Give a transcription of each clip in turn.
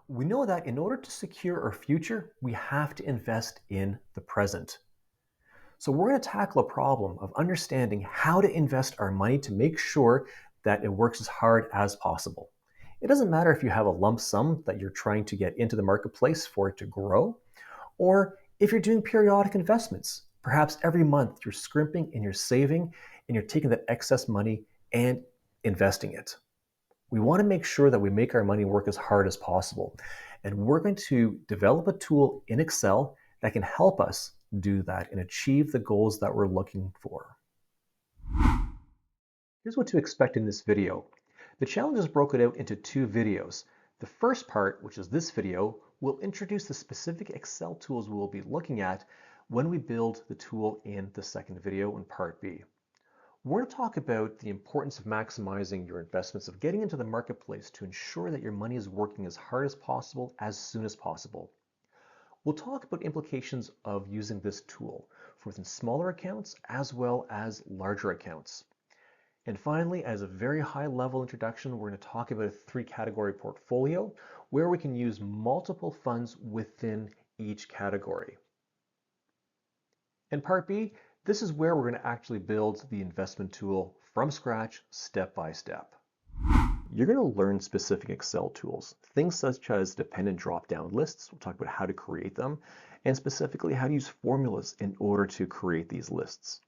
We know that in order to secure our future, we have to invest in the present. So we're going to tackle a problem of understanding how to invest our money to make sure that it works as hard as possible. It doesn't matter if you have a lump sum that you're trying to get into the marketplace for it to grow, or if you're doing periodic investments. Perhaps every month you're scrimping and you're saving and you're taking that excess money and investing it. We want to make sure that we make our money work as hard as possible. And we're going to develop a tool in Excel that can help us do that and achieve the goals that we're looking for. Here's what to expect in this video. The challenge is broken out into two videos. The first part, which is this video, will introduce the specific Excel tools we will be looking at when we build the tool in the second video in part B. We're going to talk about the importance of maximizing your investments, of getting into the marketplace to ensure that your money is working as hard as possible, as soon as possible. We'll talk about implications of using this tool for within smaller accounts as well as larger accounts. And finally, as a very high-level introduction, we're going to talk about a three-category portfolio where we can use multiple funds within each category. In part B, this is where we're going to actually build the investment tool from scratch, step by step. You're going to learn specific Excel tools, things such as dependent drop-down lists. We'll talk about how to create them, and specifically how to use formulas in order to create these lists.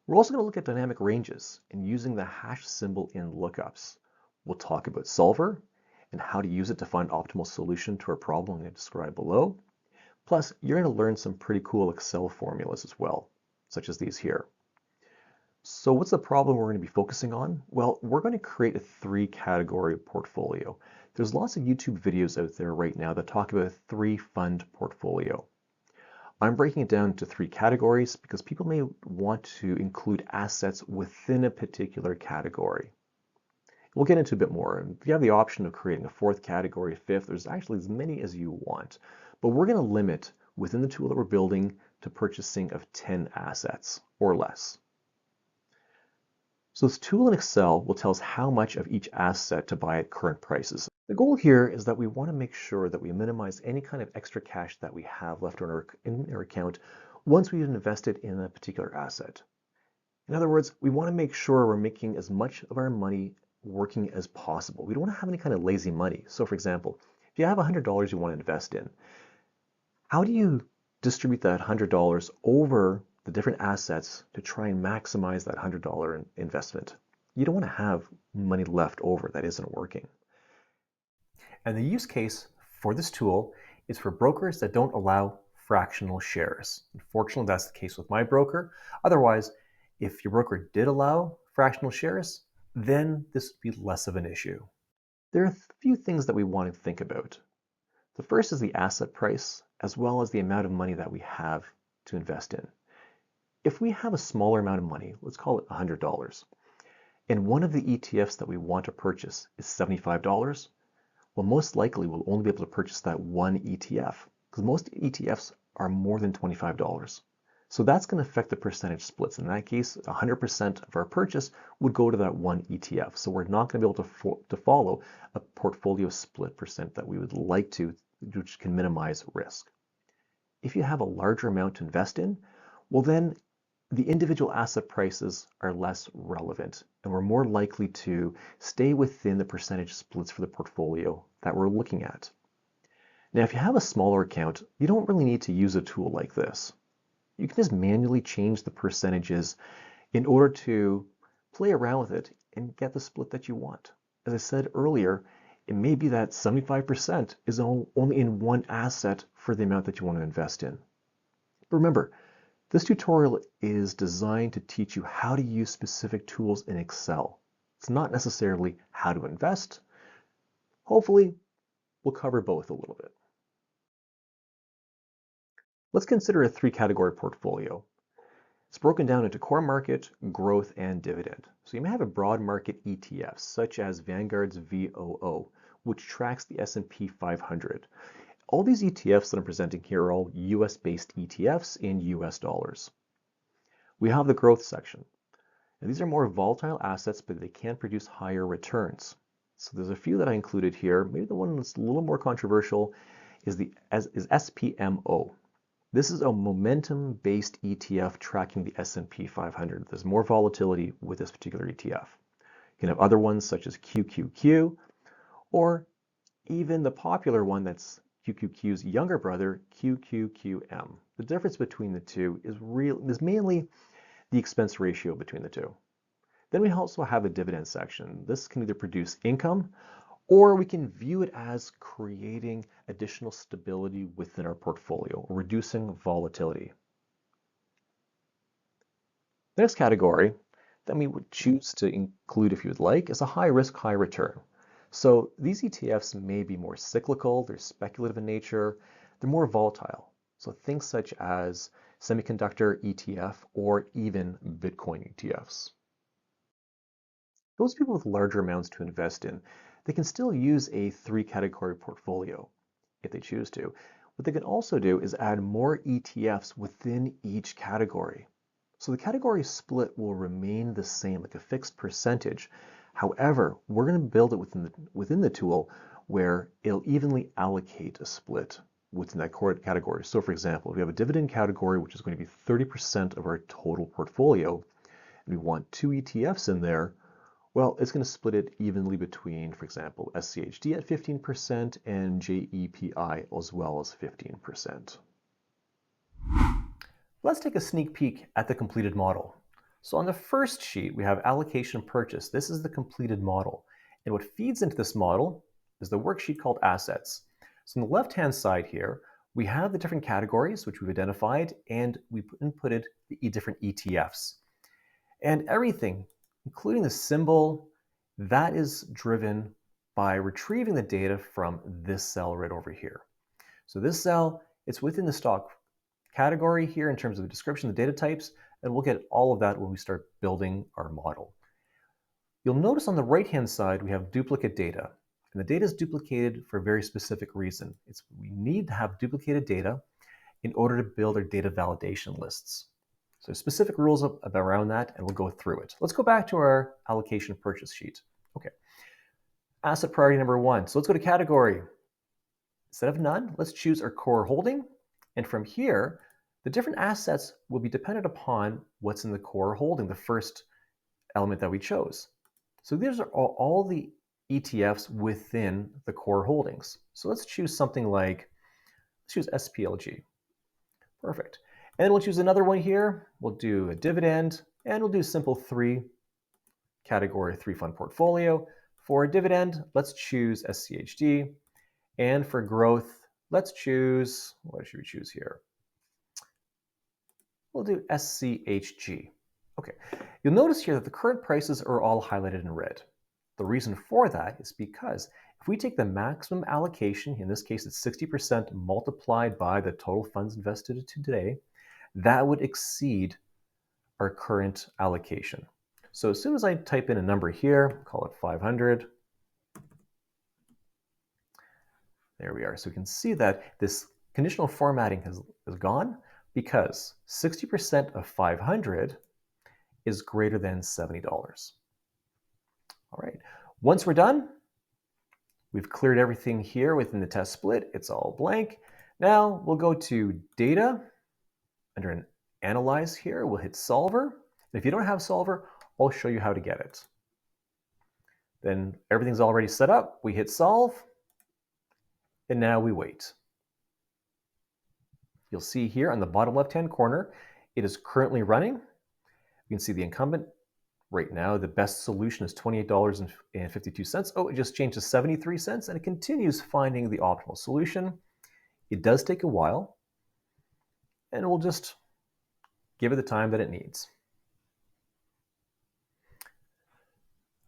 We're also going to look at dynamic ranges and using the hash symbol in lookups. We'll talk about SOLVER and how to use it to find optimal solution to a problem I'm going to describe below. Plus, you're going to learn some pretty cool Excel formulas as well, such as these here. So what's the problem we're going to be focusing on? Well, we're going to create a three-category portfolio. There's lots of YouTube videos out there right now that talk about a three-fund portfolio. I'm breaking it down into three categories because people may want to include assets within a particular category. We'll get into a bit more. If you have the option of creating a fourth category, a fifth, there's actually as many as you want. But we're going to limit within the tool that we're building to purchasing of 10 assets or less. So this tool in Excel will tell us how much of each asset to buy at current prices. The goal here is that we want to make sure that we minimize any kind of extra cash that we have left in our account once we've invested in a particular asset. In other words, we want to make sure we're making as much of our money working as possible. We don't want to have any kind of lazy money. So for example, if you have $100 you want to invest in, how do you distribute that $100 over the different assets to try and maximize that $100 investment? You don't want to have money left over that isn't working. And the use case for this tool is for brokers that don't allow fractional shares. Unfortunately, that's the case with my broker. Otherwise, if your broker did allow fractional shares, then this would be less of an issue. There are a few things that we want to think about. The first is the asset price, as well as the amount of money that we have to invest in. If we have a smaller amount of money, let's call it $100, and one of the ETFs that we want to purchase is $75, well, most likely we'll only be able to purchase that one ETF because most ETFs are more than $25. So that's going to affect the percentage splits. In that case, 100% of our purchase would go to that one ETF. So we're not going to be able to follow a portfolio split percent that we would like to, which can minimize risk. If you have a larger amount to invest in, well then the individual asset prices are less relevant and we're more likely to stay within the percentage splits for the portfolio that we're looking at. Now, if you have a smaller account, you don't really need to use a tool like this. You can just manually change the percentages in order to play around with it and get the split that you want. As I said earlier, it may be that 75% is only in one asset for the amount that you want to invest in. But remember, this tutorial is designed to teach you how to use specific tools in Excel. It's not necessarily how to invest. Hopefully, we'll cover both a little bit. Let's consider a three-category portfolio. It's broken down into core market, growth, and dividend. So you may have a broad market ETF, such as Vanguard's VOO, which tracks the S&P 500. All these ETFs that I'm presenting here are all US-based ETFs in US dollars. We have the growth section. Now, these are more volatile assets, but they can produce higher returns. So there's a few that I included here. Maybe the one that's a little more controversial is SPMO. This is a momentum-based ETF tracking the S&P 500. There's more volatility with this particular ETF. You can have other ones such as QQQ, or even the popular one that's QQQ's younger brother, QQQM. The difference between the two is mainly the expense ratio between the two. Then we also have a dividend section. This can either produce income, or we can view it as creating additional stability within our portfolio, or reducing volatility. The next category that we would choose to include if you would like is a high risk, high return. So these ETFs may be more cyclical, they're speculative in nature, they're more volatile. So things such as semiconductor ETF or even Bitcoin ETFs. Those people with larger amounts to invest in, they can still use a 3-category portfolio if they choose to. What they can also do is add more ETFs within each category. So the category split will remain the same, like a fixed percentage. However, we're going to build it within the tool where it'll evenly allocate a split within that category. So for example, if we have a dividend category, which is going to be 30% of our total portfolio, and we want 2 ETFs in there, well, it's going to split it evenly between, for example, SCHD at 15% and JEPI as well as 15%. Let's take a sneak peek at the completed model. So on the first sheet, we have allocation purchase. This is the completed model. And what feeds into this model is the worksheet called assets. So on the left-hand side here, we have the different categories which we've identified, and we inputted the different ETFs. And everything, including the symbol, that is driven by retrieving the data from this cell right over here. So this cell, it's within the stock category here in terms of the description, the data types, and we'll get all of that when we start building our model. You'll notice on the right-hand side, we have duplicate data. And the data is duplicated for a very specific reason. We need to have duplicated data in order to build our data validation lists. So specific rules around that, and we'll go through it. Let's go back to our allocation purchase sheet. Okay, asset priority number 1. So let's go to category. Instead of none, let's choose our core holding. And from here, the different assets will be dependent upon what's in the core holding, the first element that we chose. So these are all the ETFs within the core holdings. So let's choose something like, let's choose SPLG. Perfect. And then we'll choose another one here. We'll do a dividend, and we'll do a simple 3 category 3 fund portfolio. For a dividend, let's choose SCHD. And for growth, let's choose, what should we choose here? We'll do SCHG. Okay, you'll notice here that the current prices are all highlighted in red. The reason for that is because if we take the maximum allocation, in this case it's 60% multiplied by the total funds invested today, that would exceed our current allocation. So as soon as I type in a number here, call it 500, there we are. So we can see that this conditional formatting has gone because 60% of 500 is greater than $70. All right, once we're done, we've cleared everything here within the test split. It's all blank. Now we'll go to data. Under an analyze here, we'll hit solver. And if you don't have solver, I'll show you how to get it. Then everything's already set up. We hit solve. And now we wait. You'll see here on the bottom left-hand corner, it is currently running. You can see the incumbent. Right now, the best solution is $28.52. Oh, it just changed to 73 cents, and it continues finding the optimal solution. It does take a while, and we'll just give it the time that it needs.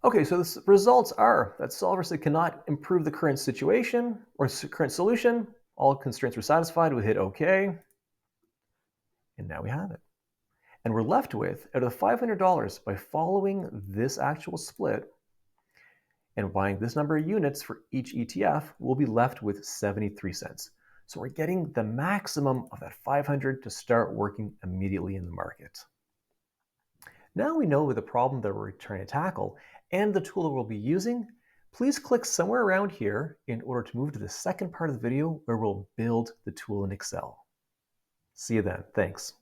Okay, so the results are that Solver said cannot improve the current situation or current solution. All constraints were satisfied. We hit OK. And now we have it. And we're left with, out of the $500, by following this actual split and buying this number of units for each ETF, we'll be left with 73 cents. So we're getting the maximum of that 500 to start working immediately in the market. Now we know the problem that we're trying to tackle and the tool that we'll be using. please click somewhere around here in order to move to the second part of the video where we'll build the tool in Excel. See you then. Thanks.